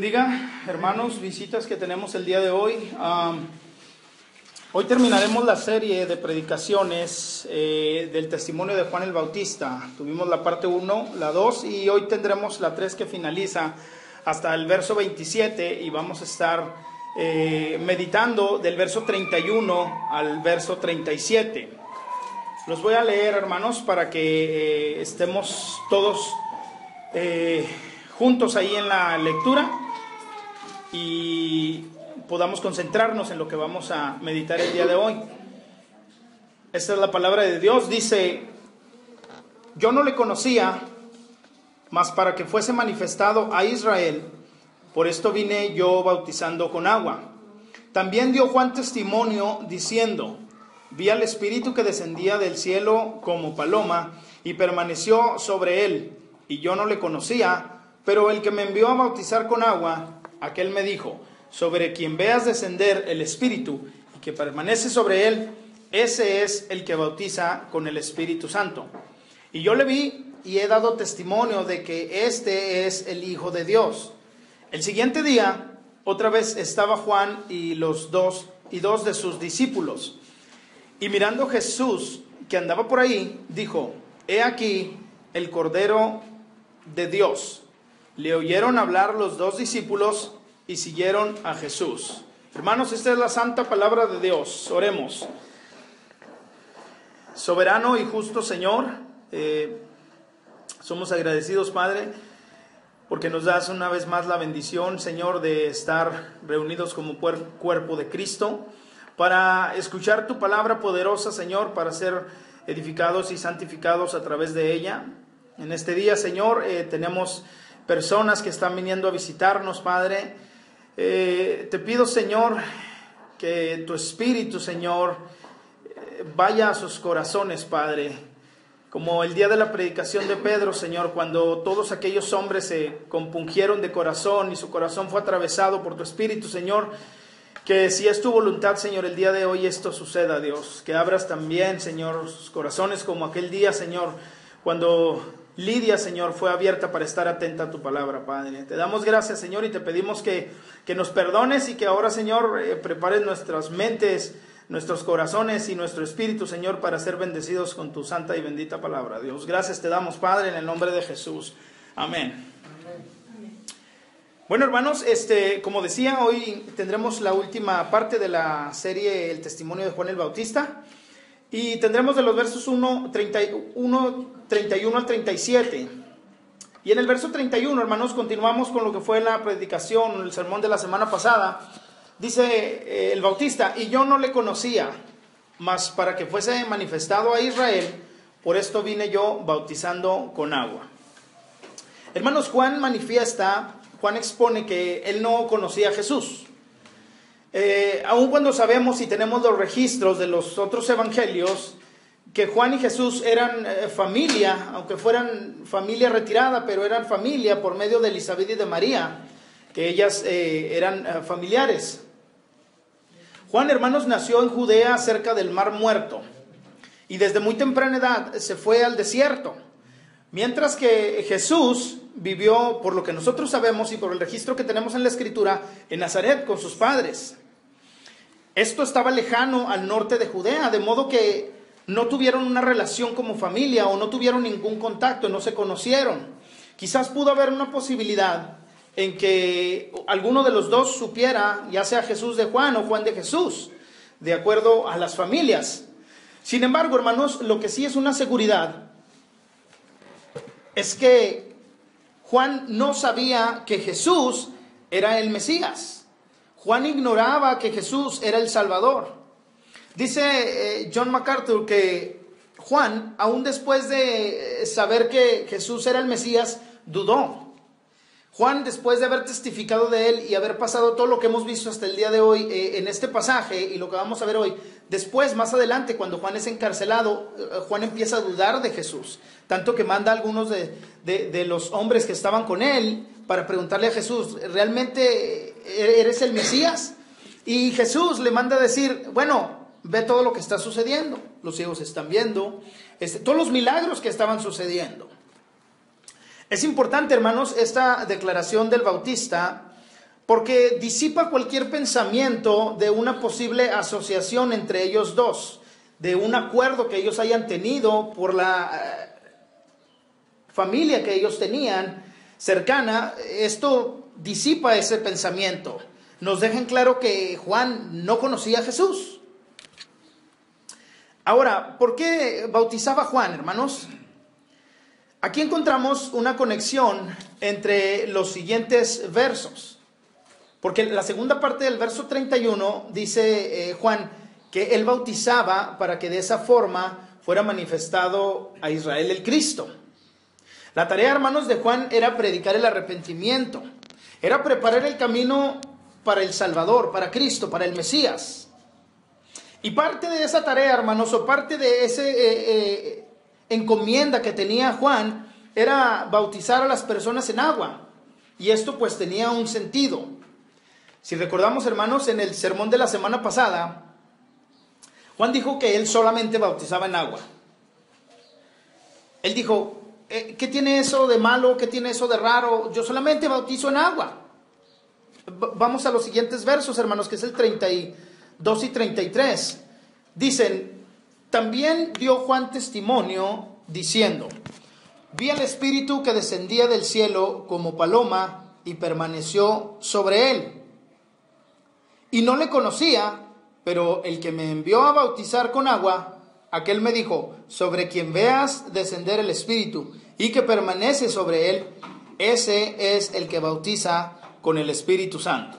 bendiga, hermanos, visitas que tenemos el día de hoy. Hoy terminaremos la serie de predicaciones del testimonio de Juan el Bautista. Tuvimos la parte 1, la 2 y hoy tendremos la 3 que finaliza hasta el verso 27 y vamos a estar meditando del verso 31 al verso 37. Los voy a leer, hermanos, para que estemos todos juntos ahí en la lectura y podamos concentrarnos en lo que vamos a meditar el día de hoy. Esta es la palabra de Dios. Dice: yo no le conocía, mas para que fuese manifestado a Israel, por esto vine yo bautizando con agua. También dio Juan testimonio diciendo: vi al Espíritu que descendía del cielo como paloma y permaneció sobre él, y yo no le conocía, pero el que me envió a bautizar con agua, aquel me dijo: sobre quien veas descender el Espíritu y que permanece sobre él, ese es el que bautiza con el Espíritu Santo. Y yo le vi y he dado testimonio de que este es el Hijo de Dios. El siguiente día, otra vez estaba Juan y dos de sus discípulos. Y mirando Jesús, que andaba por ahí, dijo: he aquí el Cordero de Dios. Le oyeron hablar los dos discípulos y siguieron a Jesús. Hermanos, esta es la santa palabra de Dios. Oremos. Soberano y justo Señor, somos agradecidos, Padre, porque nos das una vez más la bendición, Señor, de estar reunidos como cuerpo de Cristo, para escuchar tu palabra poderosa, Señor, para ser edificados y santificados a través de ella. En este día, Señor, tenemos personas que están viniendo a visitarnos, Padre. Te pido, Señor, que tu Espíritu, Señor, vaya a sus corazones, Padre, como el día de la predicación de Pedro, Señor, cuando todos aquellos hombres se compungieron de corazón y su corazón fue atravesado por tu Espíritu, Señor. Que si es tu voluntad, Señor, el día de hoy esto suceda, Dios. Que abras también, Señor, sus corazones como aquel día, Señor, cuando Lidia, Señor, fue abierta para estar atenta a tu palabra, Padre. Te damos gracias, Señor, y te pedimos que nos perdones y que ahora, Señor, prepares nuestras mentes, nuestros corazones y nuestro espíritu, Señor, para ser bendecidos con tu santa y bendita palabra. Dios, gracias te damos, Padre, en el nombre de Jesús. Amén. Bueno, hermanos, como decía, hoy tendremos la última parte de la serie El testimonio de Juan el Bautista y tendremos de los versos 31 al 37. Y en el verso 31, hermanos, continuamos con lo que fue la predicación, el sermón de la semana pasada. Dice el Bautista: y yo no le conocía, mas para que fuese manifestado a Israel, por esto vine yo bautizando con agua. Hermanos, Juan expone que él no conocía a Jesús. Aun cuando sabemos y tenemos los registros de los otros evangelios, que Juan y Jesús eran familia, aunque fueran familia retirada, pero eran familia por medio de Elizabeth y de María, que ellas eran familiares. Juan, hermanos, nació en Judea cerca del Mar Muerto y desde muy temprana edad se fue al desierto. Mientras que Jesús vivió, por lo que nosotros sabemos y por el registro que tenemos en la Escritura, en Nazaret con sus padres. Esto estaba lejano al norte de Judea, de modo que no tuvieron una relación como familia o no tuvieron ningún contacto, no se conocieron. Quizás pudo haber una posibilidad en que alguno de los dos supiera, ya sea Jesús de Juan o Juan de Jesús, de acuerdo a las familias. Sin embargo, hermanos, lo que sí es una seguridad es que Juan no sabía que Jesús era el Mesías. Juan ignoraba que Jesús era el Salvador. Dice John MacArthur que Juan, aún después de saber que Jesús era el Mesías, dudó. Juan, después de haber testificado de él y haber pasado todo lo que hemos visto hasta el día de hoy en este pasaje y lo que vamos a ver hoy, después, más adelante, cuando Juan es encarcelado, Juan empieza a dudar de Jesús, tanto que manda a algunos de los hombres que estaban con él para preguntarle a Jesús: ¿realmente eres el Mesías? Y Jesús le manda a decir: bueno, ve todo lo que está sucediendo, los ciegos están viendo, todos los milagros que estaban sucediendo. Es importante, hermanos, esta declaración del Bautista, porque disipa cualquier pensamiento de una posible asociación entre ellos dos, de un acuerdo que ellos hayan tenido por la familia que ellos tenían cercana. Esto disipa ese pensamiento. Nos dejan claro que Juan no conocía a Jesús. Ahora, ¿por qué bautizaba Juan, hermanos? Aquí encontramos una conexión entre los siguientes versos. Porque la segunda parte del verso 31 dice Juan que él bautizaba para que de esa forma fuera manifestado a Israel el Cristo. La tarea, hermanos, de Juan era predicar el arrepentimiento. Era preparar el camino para el Salvador, para Cristo, para el Mesías. Y parte de esa tarea, hermanos, o parte de ese encomienda que tenía Juan, era bautizar a las personas en agua. Y esto pues tenía un sentido. Si recordamos, hermanos, en el sermón de la semana pasada, Juan dijo que él solamente bautizaba en agua. Él dijo, ¿qué tiene eso de malo? ¿Qué tiene eso de raro? Yo solamente bautizo en agua. Vamos a los siguientes versos, hermanos, que es el 32 y 33. Dicen, también dio Juan testimonio diciendo, vi al Espíritu que descendía del cielo como paloma y permaneció sobre él. Y no le conocía, pero el que me envió a bautizar con agua, aquel me dijo, sobre quien veas descender el Espíritu y que permanece sobre él, ese es el que bautiza con el Espíritu Santo.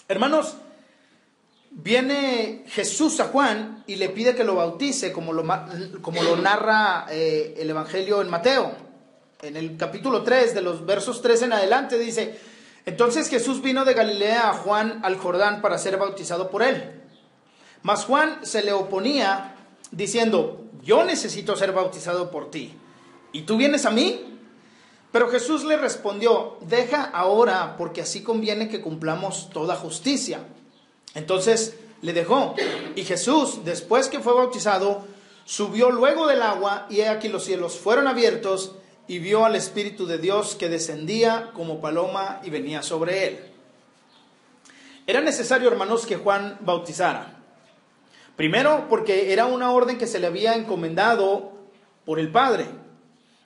Hermanos, viene Jesús a Juan y le pide que lo bautice, como lo narra el Evangelio en Mateo. En el capítulo 3, de los versos 3 en adelante, dice, entonces Jesús vino de Galilea a Juan al Jordán para ser bautizado por él. Mas Juan se le oponía, diciendo, yo necesito ser bautizado por ti, ¿y tú vienes a mí? Pero Jesús le respondió, deja ahora, porque así conviene que cumplamos toda justicia. Entonces le dejó, y Jesús, después que fue bautizado, subió luego del agua, y he aquí los cielos fueron abiertos, y vio al Espíritu de Dios que descendía como paloma y venía sobre él. Era necesario, hermanos, que Juan bautizara. Primero, porque era una orden que se le había encomendado por el Padre,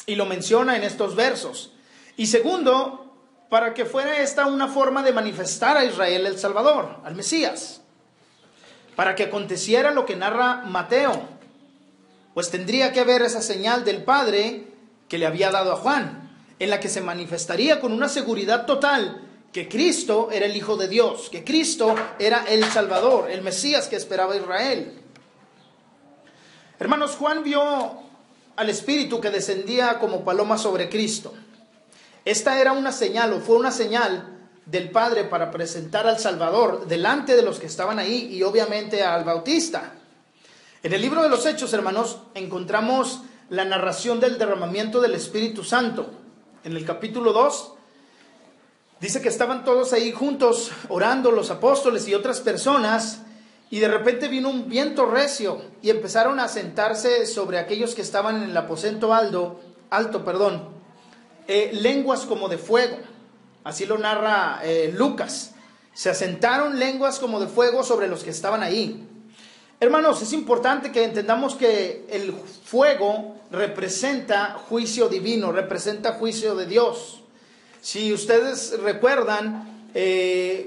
y lo menciona en estos versos. Y segundo, para que fuera esta una forma de manifestar a Israel el Salvador, al Mesías. Para que aconteciera lo que narra Mateo, pues tendría que haber esa señal del Padre que le había dado a Juan, en la que se manifestaría con una seguridad total que Cristo era el Hijo de Dios, que Cristo era el Salvador, el Mesías que esperaba Israel. Hermanos, Juan vio al Espíritu que descendía como paloma sobre Cristo. Esta era una señal, o fue una señal del Padre para presentar al Salvador delante de los que estaban ahí y obviamente al Bautista. En el libro de los Hechos, hermanos, encontramos la narración del derramamiento del Espíritu Santo. En el capítulo 2 dice que estaban todos ahí juntos orando, los apóstoles y otras personas, y de repente vino un viento recio y empezaron a sentarse sobre aquellos que estaban en el aposento alto, lenguas como de fuego. Así lo narra Lucas. Se asentaron lenguas como de fuego sobre los que estaban ahí. Hermanos, es importante que entendamos que el fuego representa juicio divino, representa juicio de Dios. Si ustedes recuerdan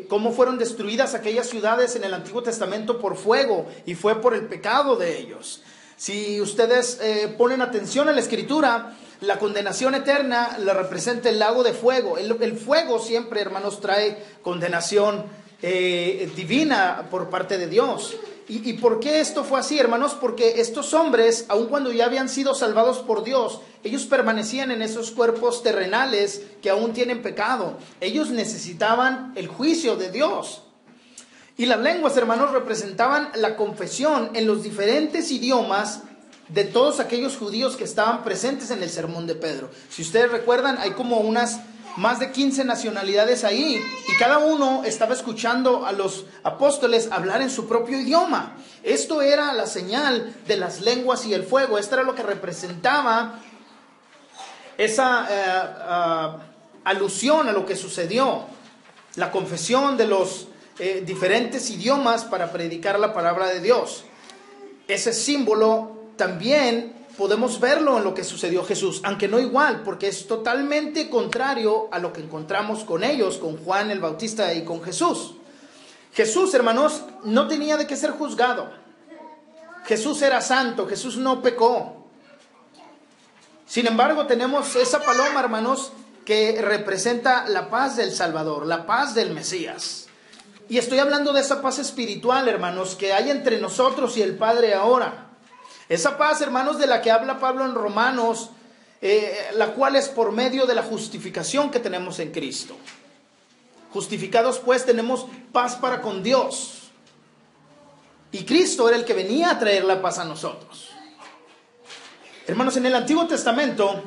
cómo fueron destruidas aquellas ciudades en el Antiguo Testamento por fuego, y fue por el pecado de ellos. Si ustedes ponen atención a la Escritura, la condenación eterna la representa el lago de fuego. El fuego siempre, hermanos, trae condenación divina por parte de Dios. ¿Y por qué esto fue así, hermanos? Porque estos hombres, aun cuando ya habían sido salvados por Dios, ellos permanecían en esos cuerpos terrenales que aún tienen pecado. Ellos necesitaban el juicio de Dios. Y las lenguas, hermanos, representaban la confesión en los diferentes idiomas de todos aquellos judíos que estaban presentes en el sermón de Pedro. Si ustedes recuerdan, hay como unas más de 15 nacionalidades ahí, y cada uno estaba escuchando a los apóstoles hablar en su propio idioma. Esto era la señal de las lenguas y el fuego. Esto era lo que representaba esa alusión a lo que sucedió. la confesión de los diferentes idiomas para predicar la palabra de Dios. Ese símbolo también podemos verlo en lo que sucedió a Jesús, aunque no igual, porque es totalmente contrario a lo que encontramos con ellos, con Juan el Bautista y con Jesús. Jesús, hermanos, no tenía de qué ser juzgado. Jesús era santo, Jesús no pecó. Sin embargo, tenemos esa paloma, hermanos, que representa la paz del Salvador, la paz del Mesías. Y estoy hablando de esa paz espiritual, hermanos, que hay entre nosotros y el Padre ahora. Esa paz, hermanos, de la que habla Pablo en Romanos, la cual es por medio de la justificación que tenemos en Cristo. Justificados, pues, tenemos paz para con Dios. Y Cristo era el que venía a traer la paz a nosotros. Hermanos, en el Antiguo Testamento,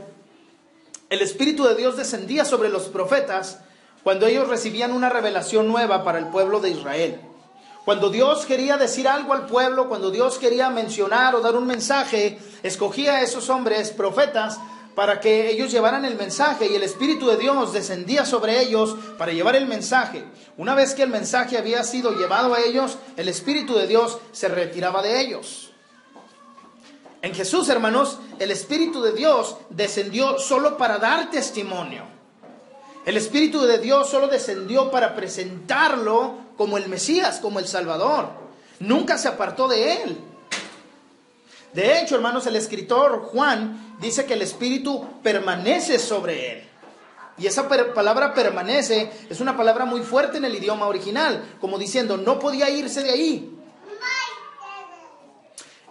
el Espíritu de Dios descendía sobre los profetas cuando ellos recibían una revelación nueva para el pueblo de Israel. Cuando Dios quería decir algo al pueblo, cuando Dios quería mencionar o dar un mensaje, escogía a esos hombres profetas para que ellos llevaran el mensaje, y el Espíritu de Dios descendía sobre ellos para llevar el mensaje. Una vez que el mensaje había sido llevado a ellos, el Espíritu de Dios se retiraba de ellos. En Jesús, hermanos, el Espíritu de Dios descendió solo para dar testimonio. El Espíritu de Dios solo descendió para presentarlo como el Mesías, como el Salvador. Nunca se apartó de él. De hecho, hermanos, el escritor Juan dice que el Espíritu permanece sobre él. Y esa palabra permanece es una palabra muy fuerte en el idioma original, como diciendo, no podía irse de ahí.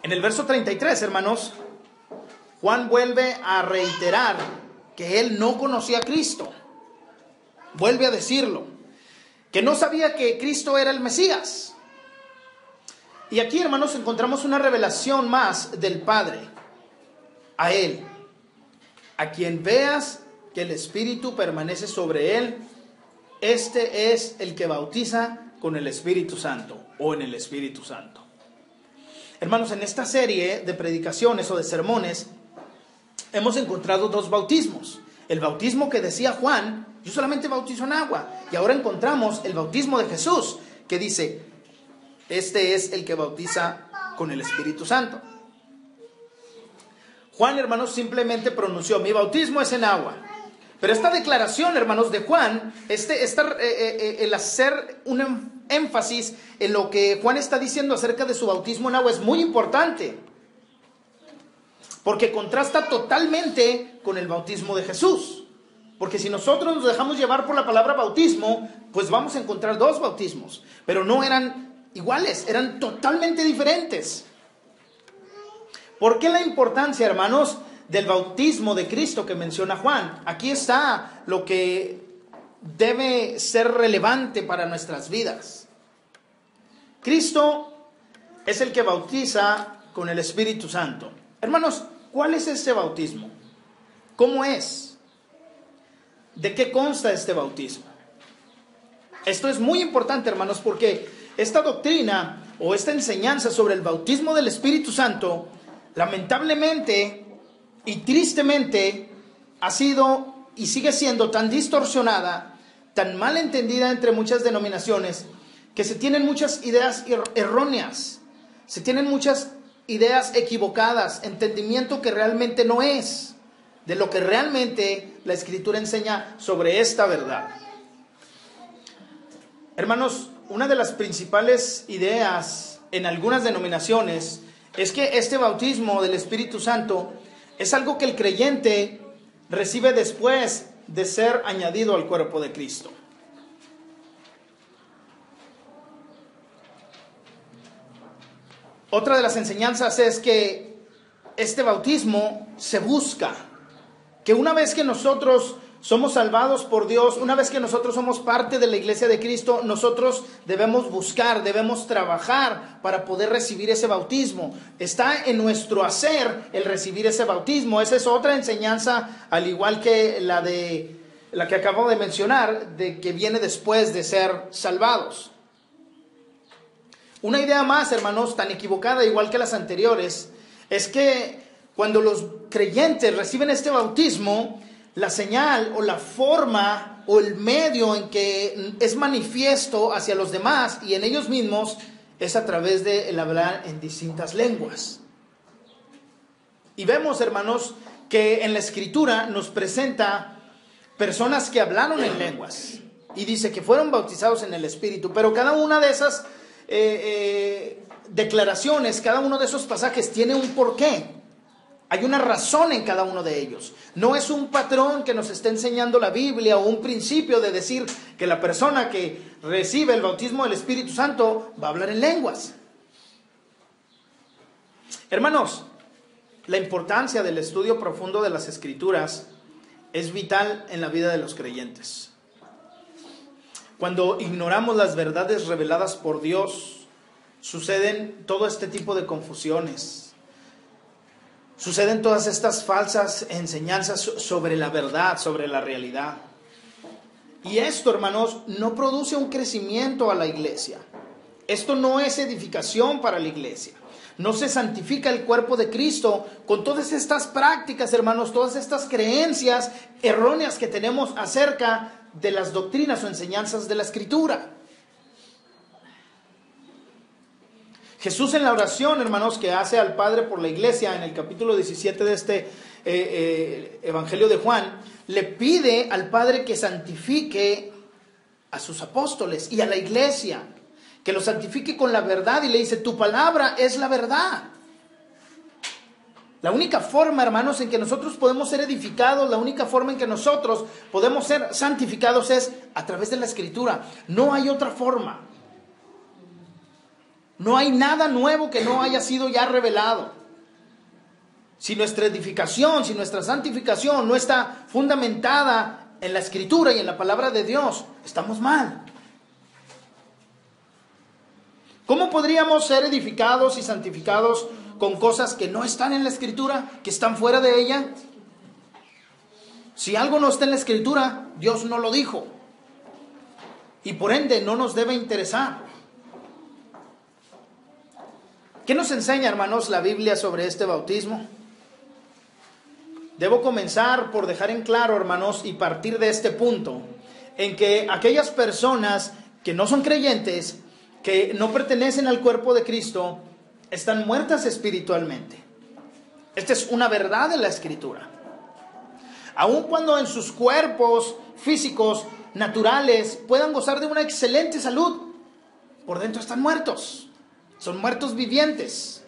En el verso 33, hermanos, Juan vuelve a reiterar que él no conocía a Cristo. Vuelve a decirlo, que no sabía que Cristo era el Mesías. Y aquí, hermanos, encontramos una revelación más del Padre a él. A quien veas que el Espíritu permanece sobre él, este es el que bautiza con el Espíritu Santo o en el Espíritu Santo. Hermanos, en esta serie de predicaciones o de sermones hemos encontrado dos bautismos. El bautismo que decía Juan, yo solamente bautizo en agua. Y ahora encontramos el bautismo de Jesús, que dice, este es el que bautiza con el Espíritu Santo. Juan, hermanos, simplemente pronunció, mi bautismo es en agua. Pero esta declaración, hermanos, de Juan, el hacer un énfasis en lo que Juan está diciendo acerca de su bautismo en agua es muy importante. Porque contrasta totalmente con el bautismo de Jesús. Porque si nosotros nos dejamos llevar por la palabra bautismo, pues vamos a encontrar dos bautismos. Pero no eran iguales, eran totalmente diferentes. ¿Por qué la importancia, hermanos, del bautismo de Cristo que menciona Juan? Aquí está lo que debe ser relevante para nuestras vidas. Cristo es el que bautiza con el Espíritu Santo. Hermanos, ¿cuál es este bautismo? ¿Cómo es? ¿De qué consta este bautismo? Esto es muy importante, hermanos, porque esta doctrina o esta enseñanza sobre el bautismo del Espíritu Santo, lamentablemente y tristemente, ha sido y sigue siendo tan distorsionada, tan mal entendida entre muchas denominaciones, que se tienen muchas ideas erróneas, se tienen muchas ideas equivocadas, entendimiento que realmente no es de lo que realmente la Escritura enseña sobre esta verdad. Hermanos, una de las principales ideas en algunas denominaciones es que este bautismo del Espíritu Santo es algo que el creyente recibe después de ser añadido al cuerpo de Cristo. Otra de las enseñanzas es que este bautismo se busca, que una vez que nosotros somos salvados por Dios, una vez que nosotros somos parte de la iglesia de Cristo, nosotros debemos buscar, debemos trabajar para poder recibir ese bautismo. Está en nuestro hacer el recibir ese bautismo. Esa es otra enseñanza, al igual que la que acabo de mencionar, de que viene después de ser salvados. Una idea más, hermanos, tan equivocada igual que las anteriores, es que cuando los creyentes reciben este bautismo, la señal o la forma o el medio en que es manifiesto hacia los demás y en ellos mismos es a través de el hablar en distintas lenguas. Y vemos, hermanos, que en la Escritura nos presenta personas que hablaron en lenguas y dice que fueron bautizados en el Espíritu, pero cada una de esas declaraciones, cada uno de esos pasajes tiene un porqué. Hay una razón en cada uno de ellos. No es un patrón que nos está enseñando la Biblia o un principio de decir que la persona que recibe el bautismo del Espíritu Santo va a hablar en lenguas. Hermanos, la importancia del estudio profundo de las Escrituras es vital en la vida de los creyentes. Cuando ignoramos las verdades reveladas por Dios, suceden todo este tipo de confusiones. Suceden todas estas falsas enseñanzas sobre la verdad, sobre la realidad. Y esto, hermanos, no produce un crecimiento a la iglesia. Esto no es edificación para la iglesia. No se santifica el cuerpo de Cristo con todas estas prácticas, hermanos, todas estas creencias erróneas que tenemos acerca de las doctrinas o enseñanzas de la Escritura. Jesús en la oración, hermanos, que hace al Padre por la iglesia, en el capítulo 17 de este Evangelio de Juan, le pide al Padre que santifique a sus apóstoles y a la iglesia, que los santifique con la verdad, y le dice, tu palabra es la verdad. La única forma, hermanos, en que nosotros podemos ser edificados, la única forma en que nosotros podemos ser santificados es a través de la Escritura. No hay otra forma. No hay nada nuevo que no haya sido ya revelado. Si nuestra edificación, si nuestra santificación no está fundamentada en la Escritura y en la palabra de Dios, estamos mal. ¿Cómo podríamos ser edificados y santificados con cosas que no están en la Escritura, que están fuera de ella? Si algo no está en la Escritura, Dios no lo dijo. Y por ende no nos debe interesar. ¿Qué nos enseña, hermanos, la Biblia sobre este bautismo? Debo comenzar por dejar en claro, hermanos, y partir de este punto, en que aquellas personas que no son creyentes, que no pertenecen al cuerpo de Cristo, están muertas espiritualmente. Esta es una verdad de la Escritura. Aun cuando en sus cuerpos físicos, naturales, puedan gozar de una excelente salud, por dentro están muertos. Son muertos vivientes.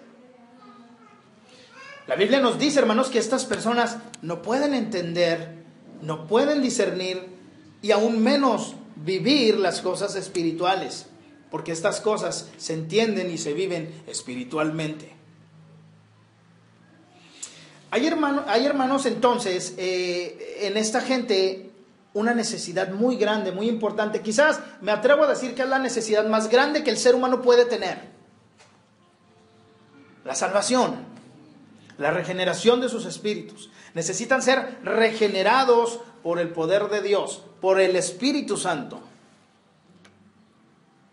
La Biblia nos dice, hermanos, que estas personas no pueden entender, no pueden discernir y aún menos vivir las cosas espirituales, porque estas cosas se entienden y se viven espiritualmente. Hay hermanos entonces, en esta gente una necesidad muy grande, muy importante. Quizás me atrevo a decir que es la necesidad más grande que el ser humano puede tener. La salvación, la regeneración de sus espíritus. Necesitan ser regenerados por el poder de Dios, por el Espíritu Santo.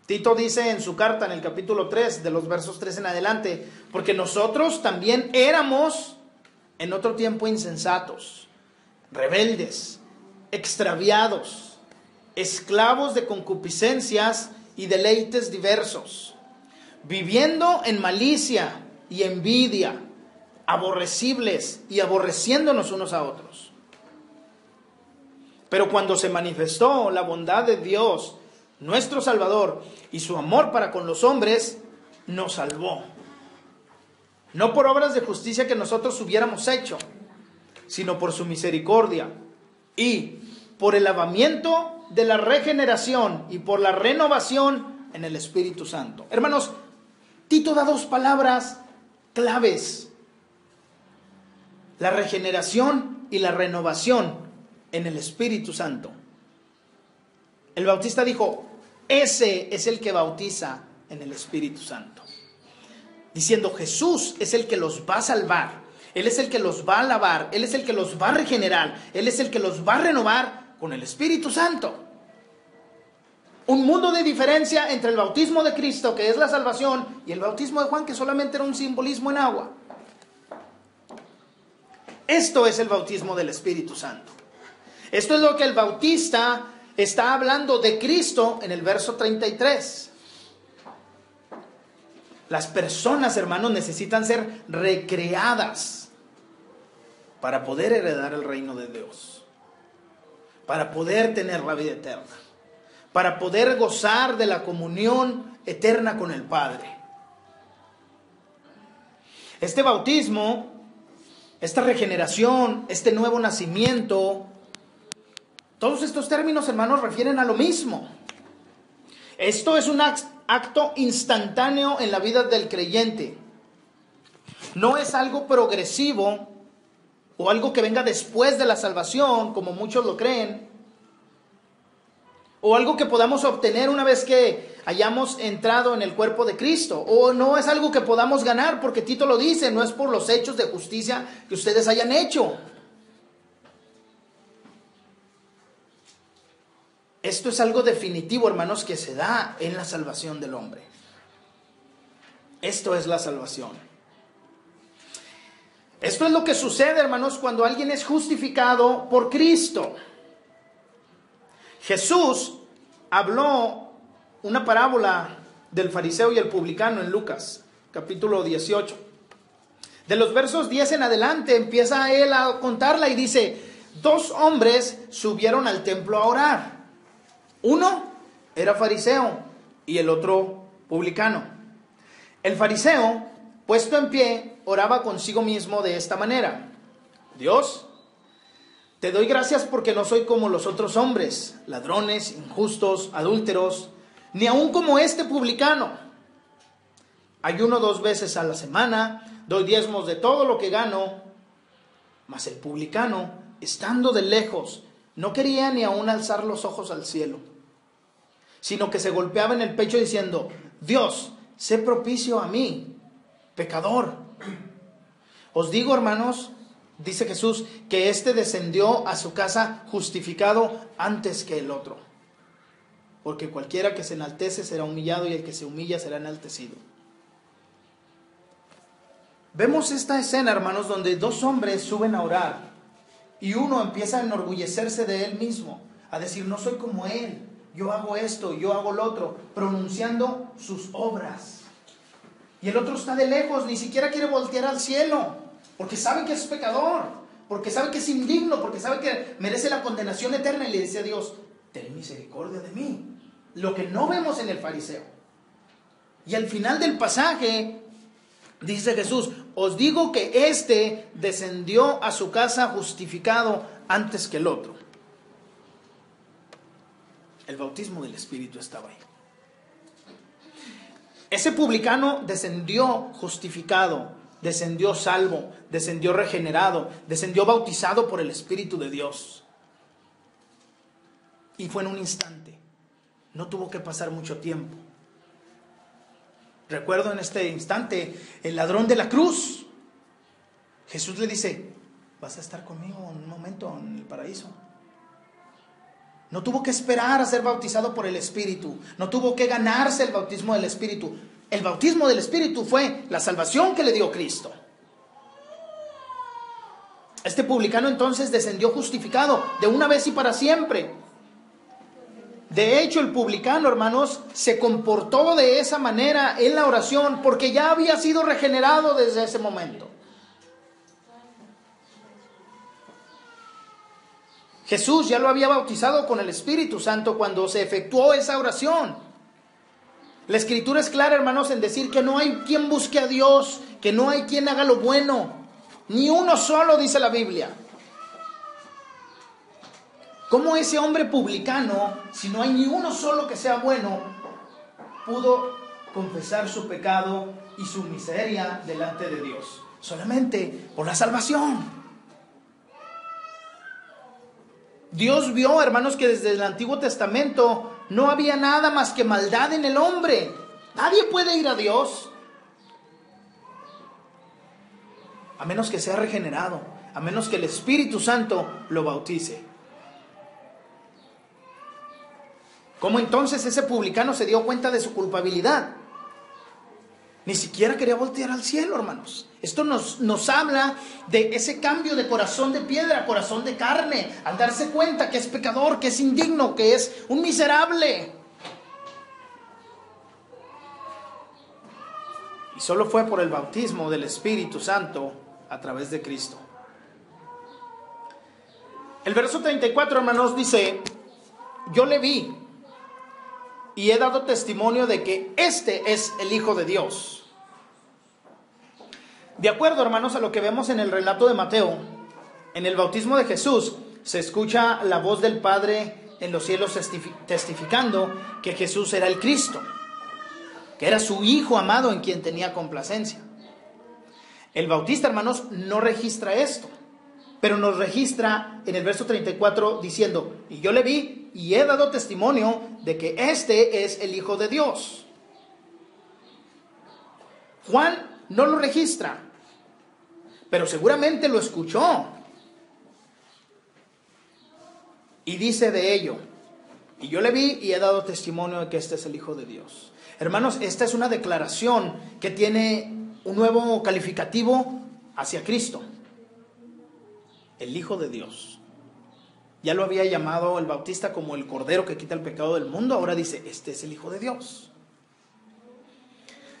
Tito dice en su carta, en el capítulo 3, de los versos 3 en adelante, porque nosotros también éramos en otro tiempo insensatos, rebeldes, extraviados, esclavos de concupiscencias y deleites diversos, viviendo en malicia y envidia, aborrecibles y aborreciéndonos unos a otros. Pero cuando se manifestó la bondad de Dios, nuestro Salvador, y su amor para con los hombres, nos salvó. No por obras de justicia que nosotros hubiéramos hecho, sino por su misericordia y por el lavamiento de la regeneración y por la renovación en el Espíritu Santo. Hermanos, Tito da dos palabras claves: la regeneración y la renovación en el Espíritu Santo. El bautista dijo, ese es el que bautiza en el Espíritu Santo, diciendo, Jesús es el que los va a salvar, Él es el que los va a lavar, Él es el que los va a regenerar, Él es el que los va a renovar con el Espíritu Santo. Un mundo de diferencia entre el bautismo de Cristo, que es la salvación, y el bautismo de Juan, que solamente era un simbolismo en agua. Esto es el bautismo del Espíritu Santo. Esto es lo que el Bautista está hablando de Cristo en el verso 33. Las personas, hermanos, necesitan ser recreadas para poder heredar el reino de Dios, para poder tener la vida eterna, para poder gozar de la comunión eterna con el Padre. Este bautismo, esta regeneración, este nuevo nacimiento, todos estos términos, hermanos, refieren a lo mismo. Esto es un acto instantáneo en la vida del creyente. No es algo progresivo o algo que venga después de la salvación, como muchos lo creen, o algo que podamos obtener una vez que hayamos entrado en el cuerpo de Cristo, o no es algo que podamos ganar, porque Tito lo dice, no es por los hechos de justicia que ustedes hayan hecho. Esto es algo definitivo, hermanos, que se da en la salvación del hombre. Esto es la salvación. Esto es lo que sucede, hermanos, cuando alguien es justificado por Cristo. Jesús habló una parábola del fariseo y el publicano en Lucas, capítulo 18. De los versos 10 en adelante empieza él a contarla y dice: 2 hombres subieron al templo a orar. Uno era fariseo y el otro publicano. El fariseo, puesto en pie, oraba consigo mismo de esta manera: Dios, te doy gracias porque no soy como los otros hombres, ladrones, injustos, adúlteros, ni aun como este publicano. Ayuno 2 veces a la semana, doy diezmos de todo lo que gano. Mas el publicano, estando de lejos, no quería ni aun alzar los ojos al cielo, sino que se golpeaba en el pecho diciendo: Dios, sé propicio a mí, pecador. Os digo, hermanos, dice Jesús, que éste descendió a su casa justificado antes que el otro. Porque cualquiera que se enaltece será humillado, y el que se humilla será enaltecido. Vemos esta escena, hermanos, donde 2 hombres suben a orar y uno empieza a enorgullecerse de él mismo, a decir: no soy como él, yo hago esto, yo hago lo otro, pronunciando sus obras. Y el otro está de lejos, ni siquiera quiere voltear al cielo, porque sabe que es pecador, porque sabe que es indigno, porque sabe que merece la condenación eterna, y le dice a Dios: ten misericordia de mí. Lo que no vemos en el fariseo. Y al final del pasaje dice Jesús: os digo que éste descendió a su casa justificado antes que el otro. El bautismo del Espíritu estaba ahí. Ese publicano descendió justificado, descendió salvo, descendió regenerado, descendió bautizado por el Espíritu de Dios. Y fue en un instante. No tuvo que pasar mucho tiempo. Recuerdo en este instante el ladrón de la cruz. Jesús le dice: vas a estar conmigo en un momento en el paraíso. No tuvo que esperar a ser bautizado por el Espíritu. No tuvo que ganarse el bautismo del Espíritu. El bautismo del Espíritu fue la salvación que le dio Cristo. Este publicano entonces descendió justificado de una vez y para siempre. De hecho, el publicano, hermanos, se comportó de esa manera en la oración porque ya había sido regenerado desde ese momento. Jesús ya lo había bautizado con el Espíritu Santo cuando se efectuó esa oración. La Escritura es clara, hermanos, en decir que no hay quien busque a Dios, que no hay quien haga lo bueno. Ni uno solo, dice la Biblia. ¿Cómo ese hombre publicano, si no hay ni uno solo que sea bueno, pudo confesar su pecado y su miseria delante de Dios? Solamente por la salvación. Dios vio, hermanos, que desde el Antiguo Testamento no había nada más que maldad en el hombre. Nadie puede ir a Dios a menos que sea regenerado, a menos que el Espíritu Santo lo bautice. ¿Cómo entonces ese publicano se dio cuenta de su culpabilidad? Ni siquiera quería voltear al cielo, hermanos. Esto nos habla de ese cambio de corazón de piedra a corazón de carne, al darse cuenta que es pecador, que es indigno, que es un miserable. Y solo fue por el bautismo del Espíritu Santo a través de Cristo. El verso 34, hermanos, dice: yo le vi y he dado testimonio de que este es el Hijo de Dios. De acuerdo, hermanos, a lo que vemos en el relato de Mateo, en el bautismo de Jesús se escucha la voz del Padre en los cielos testificando que Jesús era el Cristo, que era su Hijo amado en quien tenía complacencia. El bautista, hermanos, no registra esto, pero nos registra en el verso 34 diciendo: y yo le vi y he dado testimonio de que este es el Hijo de Dios. Juan no lo registra, pero seguramente lo escuchó. Y dice de ello: y yo le vi y he dado testimonio de que este es el Hijo de Dios. Hermanos, esta es una declaración que tiene un nuevo calificativo hacia Cristo: el Hijo de Dios. Ya lo había llamado el bautista como el Cordero que quita el pecado del mundo. Ahora dice: este es el Hijo de Dios.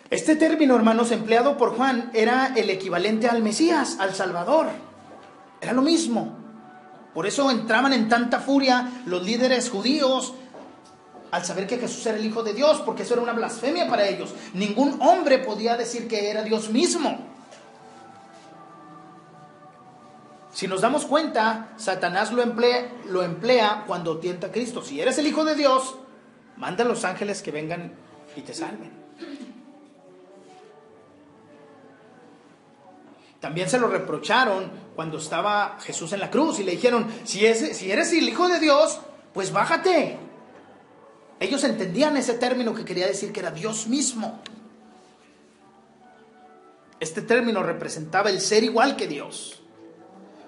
Este término, hermanos, empleado por Juan era el equivalente al Mesías, al Salvador. Era lo mismo. Por eso entraban en tanta furia los líderes judíos al saber que Jesús era el Hijo de Dios, porque eso era una blasfemia para ellos. Ningún hombre podía decir que era Dios mismo. Si nos damos cuenta, Satanás lo emplea cuando tienta a Cristo. Si eres el Hijo de Dios, manda a los ángeles que vengan y te salven. También se lo reprocharon cuando estaba Jesús en la cruz y le dijeron: si eres el Hijo de Dios, pues bájate. Ellos entendían ese término que quería decir que era Dios mismo. Este término representaba el ser igual que Dios.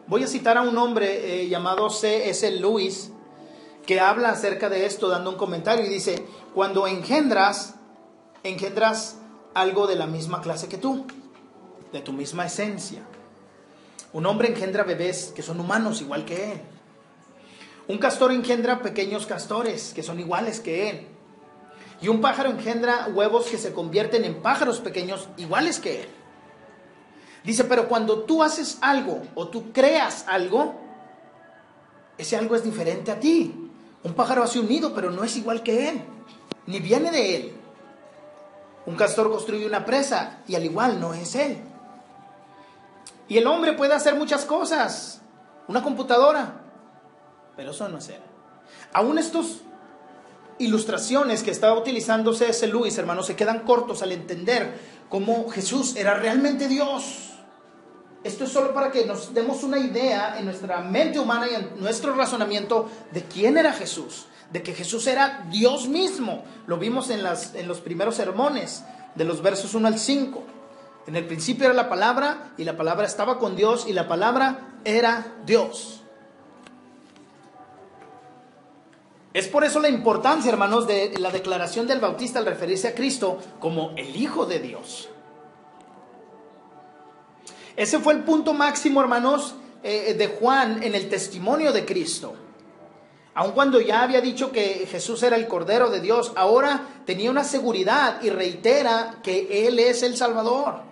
Voy a citar a un hombre llamado C.S. Lewis, que habla acerca de esto dando un comentario y dice: cuando engendras algo de la misma clase que tú, de tu misma esencia. Un hombre engendra bebés que son humanos igual que él. Un castor engendra pequeños castores que son iguales que él. Y un pájaro engendra huevos que se convierten en pájaros pequeños iguales que él. Dice: pero cuando tú haces algo o tú creas algo, ese algo es diferente a ti. Un pájaro hace un nido, pero no es igual que él, ni viene de él. Un castor construye una presa y al igual no es él. Y el hombre puede hacer muchas cosas, una computadora, pero eso no es él. Aún estas ilustraciones que estaba utilizando C.S. Lewis, hermanos, se quedan cortos al entender cómo Jesús era realmente Dios. Esto es solo para que nos demos una idea en nuestra mente humana y en nuestro razonamiento de quién era Jesús, de que Jesús era Dios mismo. Lo vimos en los primeros sermones, de los versos 1 al 5. En el principio era la palabra, y la palabra estaba con Dios, y la palabra era Dios. Es por eso la importancia, hermanos, de la declaración del bautista al referirse a Cristo como el Hijo de Dios. Ese fue el punto máximo, hermanos, de Juan en el testimonio de Cristo. Aun cuando ya había dicho que Jesús era el Cordero de Dios, ahora tenía una seguridad y reitera que Él es el Salvador.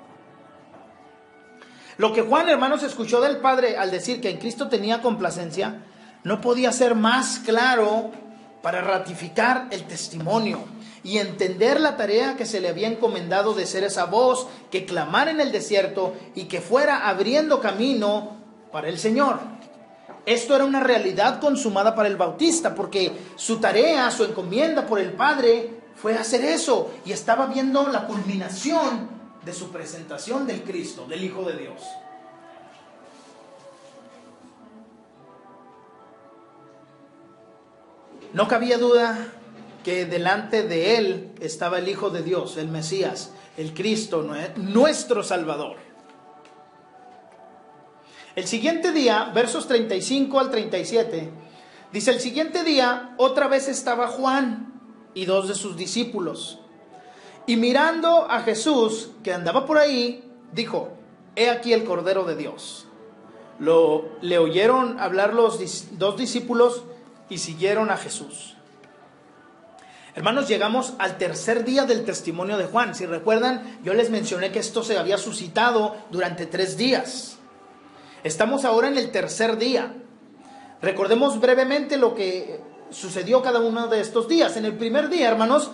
Lo que Juan, hermanos, escuchó del Padre al decir que en Cristo tenía complacencia, no podía ser más claro para ratificar el testimonio y entender la tarea que se le había encomendado de ser esa voz que clamara en el desierto y que fuera abriendo camino para el Señor. Esto era una realidad consumada para el bautista, porque su tarea, su encomienda por el Padre fue hacer eso, y estaba viendo la culminación de su presentación del Cristo, del Hijo de Dios. No cabía duda que delante de él estaba el Hijo de Dios, el Mesías, el Cristo, nuestro Salvador. El siguiente día, versos 35 al 37, dice: el siguiente día otra vez estaba Juan y 2 de sus discípulos, Y mirando a Jesús, que andaba por ahí, dijo: he aquí el Cordero de Dios. Le oyeron hablar los dos discípulos y siguieron a Jesús. Hermanos, llegamos al tercer día del testimonio de Juan. Si recuerdan, yo les mencioné que esto se había suscitado durante 3 días. Estamos ahora en el tercer día. Recordemos brevemente lo que sucedió cada uno de estos días. En el primer día, hermanos,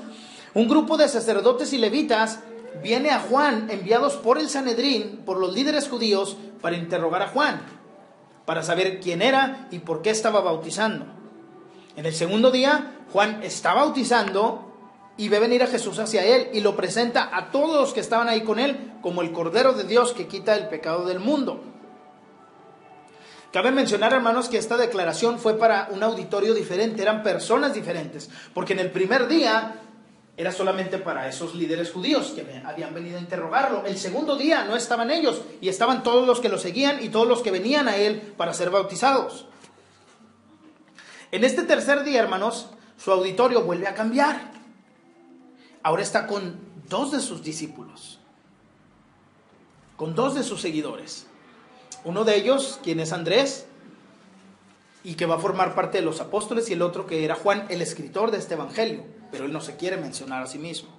un grupo de sacerdotes y levitas viene a Juan, enviados por el Sanedrín, por los líderes judíos, para interrogar a Juan, para saber quién era y por qué estaba bautizando. En el segundo día, Juan está bautizando y ve venir a Jesús hacia él y lo presenta a todos los que estaban ahí con él como el Cordero de Dios que quita el pecado del mundo. Cabe mencionar, hermanos, que esta declaración fue para un auditorio diferente, eran personas diferentes, porque en el primer día era solamente para esos líderes judíos que habían venido a interrogarlo. El segundo día no estaban ellos y estaban todos los que lo seguían y todos los que venían a él para ser bautizados. En este tercer día, hermanos, su auditorio vuelve a cambiar. Ahora está con 2 de sus discípulos, con 2 de sus seguidores. Uno de ellos, quien es Andrés, y que va a formar parte de los apóstoles, y el otro que era Juan, el escritor de este evangelio, pero él no se quiere mencionar a sí mismo.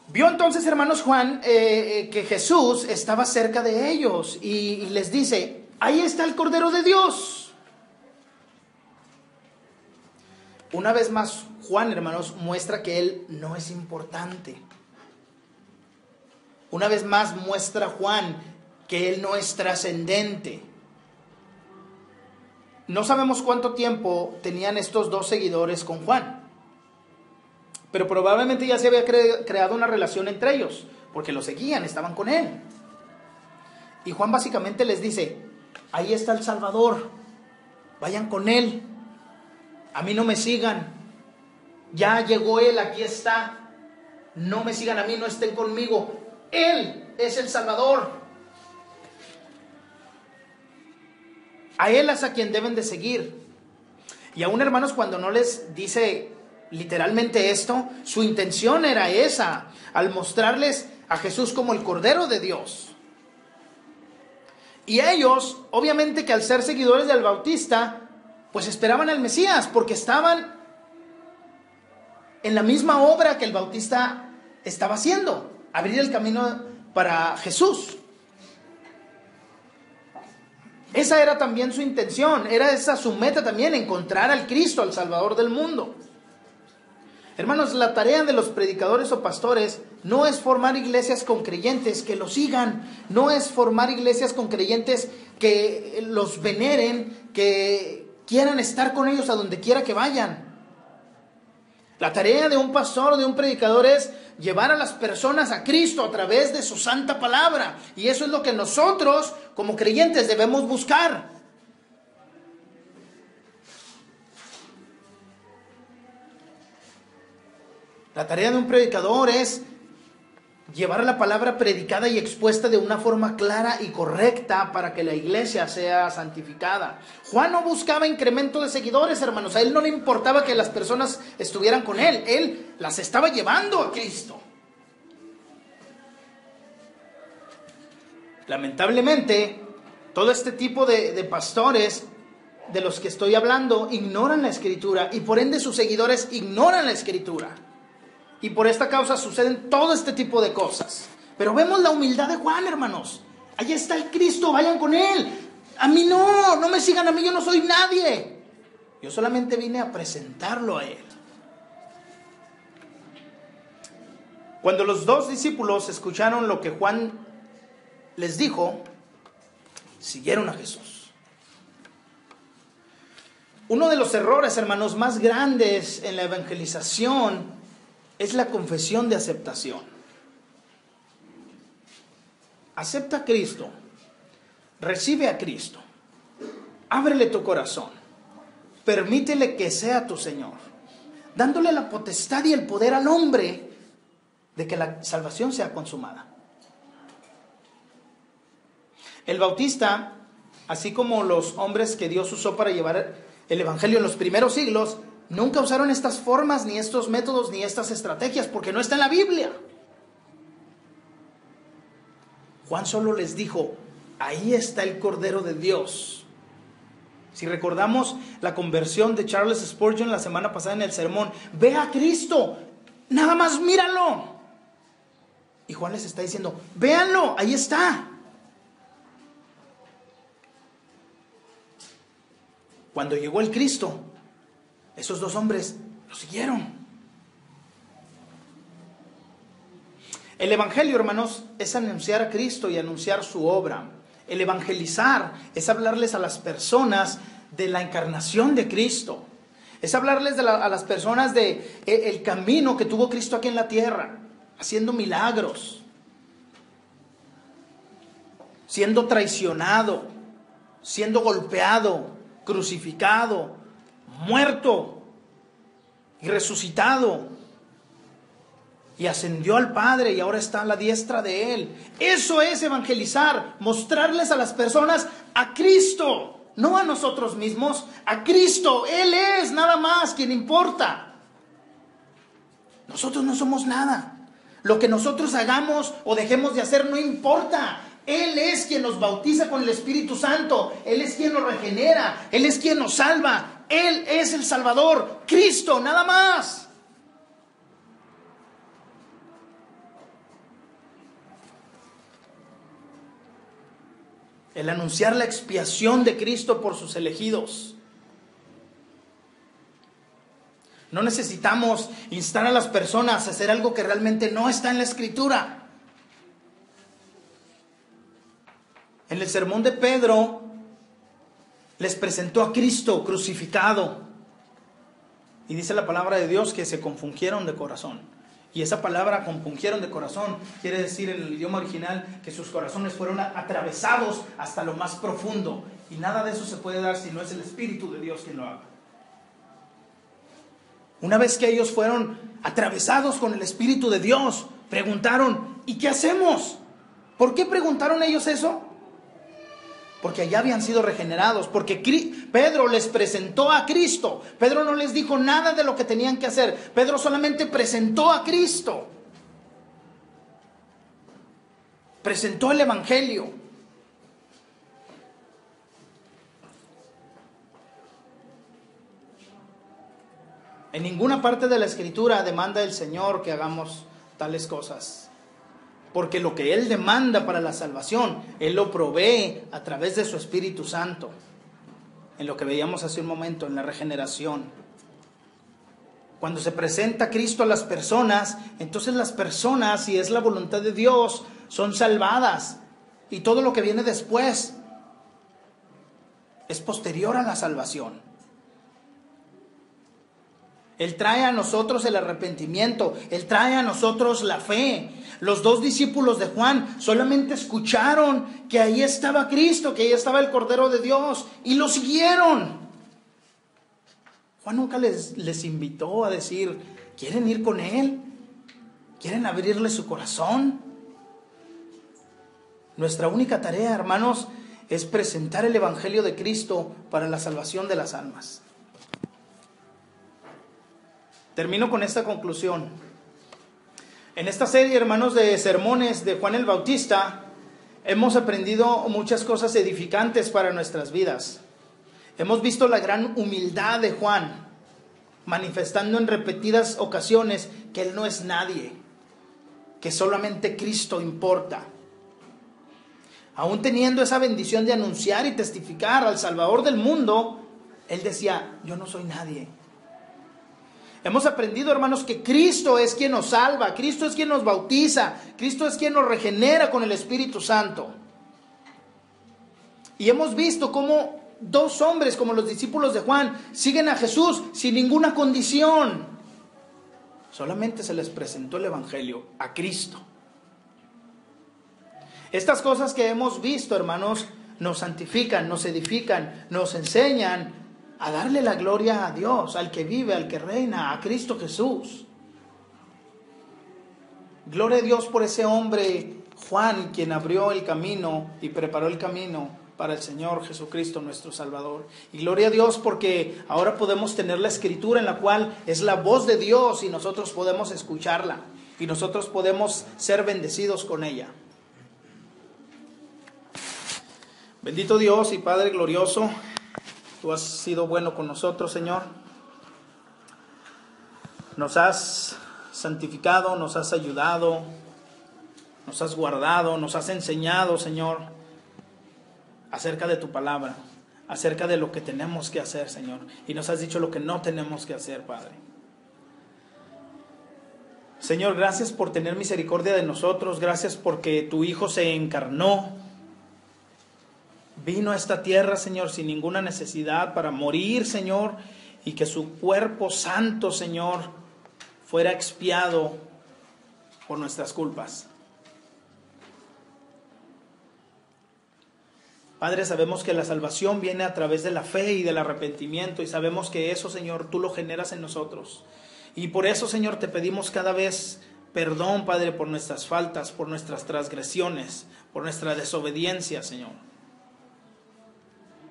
Vio entonces, hermanos, Juan que Jesús estaba cerca de ellos y les dice: ahí está el Cordero de Dios. Una vez más, Juan, hermanos, muestra que él no es importante. Una vez más muestra Juan que él no es trascendente. No sabemos cuánto tiempo tenían estos 2 seguidores con Juan, pero probablemente ya se había creado una relación entre ellos, porque lo seguían, estaban con él. Y Juan básicamente les dice: ahí está el Salvador, vayan con él, a mí no me sigan, ya llegó él, aquí está, no me sigan a mí, no estén conmigo, él es el Salvador. A él es a quien deben de seguir. Y aún, hermanos, cuando no les dice literalmente esto, su intención era esa, al mostrarles a Jesús como el Cordero de Dios. Y ellos, obviamente que al ser seguidores del Bautista, pues esperaban al Mesías, porque estaban en la misma obra que el Bautista estaba haciendo, abrir el camino para Jesús. Esa era también su intención, era esa su meta también, encontrar al Cristo, al Salvador del mundo. Hermanos, la tarea de los predicadores o pastores no es formar iglesias con creyentes que los sigan, no es formar iglesias con creyentes que los veneren, que quieran estar con ellos a donde quiera que vayan. La tarea de un pastor, de un predicador, es llevar a las personas a Cristo a través de su santa palabra. Y eso es lo que nosotros, como creyentes, debemos buscar. La tarea de un predicador es llevar la palabra predicada y expuesta de una forma clara y correcta para que la iglesia sea santificada. Juan no buscaba incremento de seguidores, hermanos. A él no le importaba que las personas estuvieran con él. Él las estaba llevando a Cristo. Lamentablemente, todo este tipo de pastores de los que estoy hablando ignoran la Escritura y por ende sus seguidores ignoran la Escritura. Y por esta causa suceden todo este tipo de cosas. Pero vemos la humildad de Juan, hermanos. Allí está el Cristo, vayan con él. A mí no me sigan a mí, yo no soy nadie. Yo solamente vine a presentarlo a él. Cuando los 2 discípulos escucharon lo que Juan les dijo, siguieron a Jesús. Uno de los errores, hermanos, más grandes en la evangelización es la confesión de aceptación. Acepta a Cristo, recibe a Cristo, ábrele tu corazón, permítele que sea tu Señor, dándole la potestad y el poder al hombre de que la salvación sea consumada. El Bautista, así como los hombres que Dios usó para llevar el evangelio en los primeros siglos, Nunca usaron estas formas, ni estos métodos, ni estas estrategias, porque no está en la Biblia. Juan solo les dijo, ahí está el Cordero de Dios. Si recordamos la conversión de Charles Spurgeon la semana pasada en el sermón, ve a Cristo, nada más míralo. Y Juan les está diciendo, véanlo, ahí está. Cuando llegó el Cristo, esos dos hombres lo siguieron. El evangelio, hermanos, es anunciar a Cristo y anunciar su obra. El evangelizar es hablarles a las personas de la encarnación de Cristo. Es hablarles a las personas de el camino que tuvo Cristo aquí en la tierra, haciendo milagros, siendo traicionado, siendo golpeado, crucificado, muerto y resucitado, y ascendió al Padre y ahora está a la diestra de Él. Eso es evangelizar, mostrarles a las personas a Cristo, no a nosotros mismos, a Cristo. Él es nada más quien importa. Nosotros no somos nada. Lo que nosotros hagamos o dejemos de hacer no importa. Él es quien nos bautiza con el Espíritu Santo. Él es quien nos regenera. Él es quien nos salva. Él es el Salvador. Cristo, nada más. El anunciar la expiación de Cristo por sus elegidos. No necesitamos instar a las personas a hacer algo que realmente no está en la Escritura. En el sermón de Pedro les presentó a Cristo crucificado. Y dice la palabra de Dios que se compungieron de corazón. Y esa palabra compungieron de corazón quiere decir en el idioma original que sus corazones fueron atravesados hasta lo más profundo. Y nada de eso se puede dar si no es el Espíritu de Dios quien lo haga. Una vez que ellos fueron atravesados con el Espíritu de Dios, preguntaron, ¿y qué hacemos? ¿Por qué preguntaron ellos eso? Porque allá habían sido regenerados, porque Pedro les presentó a Cristo. Pedro no les dijo nada de lo que tenían que hacer. Pedro solamente presentó a Cristo. Presentó el Evangelio. En ninguna parte de la Escritura demanda el Señor que hagamos tales cosas. Porque lo que Él demanda para la salvación, Él lo provee a través de su Espíritu Santo. En lo que veíamos hace un momento, en la regeneración. Cuando se presenta Cristo a las personas, entonces las personas, si es la voluntad de Dios, son salvadas. Y todo lo que viene después es posterior a la salvación. Él trae a nosotros el arrepentimiento, Él trae a nosotros la fe. Los dos discípulos de Juan solamente escucharon que ahí estaba Cristo, que ahí estaba el Cordero de Dios, y lo siguieron. Juan nunca les invitó a decir, ¿quieren ir con Él? ¿Quieren abrirle su corazón? Nuestra única tarea, hermanos, es presentar el Evangelio de Cristo para la salvación de las almas. Termino con esta conclusión. En esta serie, hermanos, de sermones de Juan el Bautista, hemos aprendido muchas cosas edificantes para nuestras vidas. Hemos visto la gran humildad de Juan, manifestando en repetidas ocasiones que él no es nadie, que solamente Cristo importa. Aún teniendo esa bendición de anunciar y testificar al Salvador del mundo, él decía, yo no soy nadie. Hemos aprendido, hermanos, que Cristo es quien nos salva, Cristo es quien nos bautiza, Cristo es quien nos regenera con el Espíritu Santo. Y hemos visto cómo dos hombres, como los discípulos de Juan, siguen a Jesús sin ninguna condición. Solamente se les presentó el Evangelio, a Cristo. Estas cosas que hemos visto, hermanos, nos santifican, nos edifican, nos enseñan a darle la gloria a Dios, al que vive, al que reina, a Cristo Jesús. Gloria a Dios por ese hombre, Juan, quien abrió el camino y preparó el camino para el Señor Jesucristo nuestro Salvador. Y gloria a Dios porque ahora podemos tener la Escritura en la cual es la voz de Dios y nosotros podemos escucharla y nosotros podemos ser bendecidos con ella. Bendito Dios y Padre glorioso, tú has sido bueno con nosotros, Señor. Nos has santificado, nos has ayudado, nos has guardado, nos has enseñado, Señor, acerca de tu palabra, acerca de lo que tenemos que hacer, Señor. Y nos has dicho lo que no tenemos que hacer, Padre. Señor, gracias por tener misericordia de nosotros, gracias porque tu Hijo se encarnó, vino a esta tierra, Señor, sin ninguna necesidad para morir, Señor, y que su cuerpo santo, Señor, fuera expiado por nuestras culpas. Padre, sabemos que la salvación viene a través de la fe y del arrepentimiento, y sabemos que eso, Señor, tú lo generas en nosotros. Y por eso, Señor, te pedimos cada vez perdón, Padre, por nuestras faltas, por nuestras transgresiones, por nuestra desobediencia, Señor.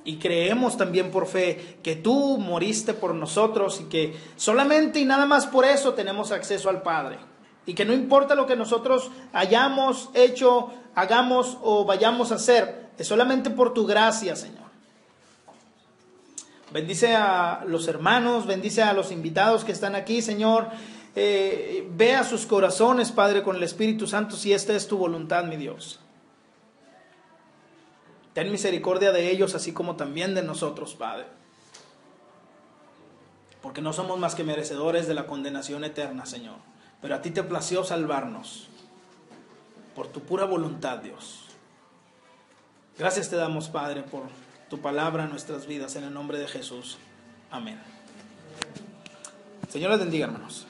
Y creemos también por fe que tú moriste por nosotros y que solamente y nada más por eso tenemos acceso al Padre. Y que no importa lo que nosotros hayamos hecho, hagamos o vayamos a hacer, es solamente por tu gracia, Señor. Bendice a los hermanos, bendice a los invitados que están aquí, Señor. Ve a sus corazones, Padre, con el Espíritu Santo, si esta es tu voluntad, mi Dios. Ten misericordia de ellos, así como también de nosotros, Padre. Porque no somos más que merecedores de la condenación eterna, Señor. Pero a ti te plació salvarnos. Por tu pura voluntad, Dios. Gracias te damos, Padre, por tu palabra en nuestras vidas, en el nombre de Jesús. Amén. Señor les bendiga, hermanos.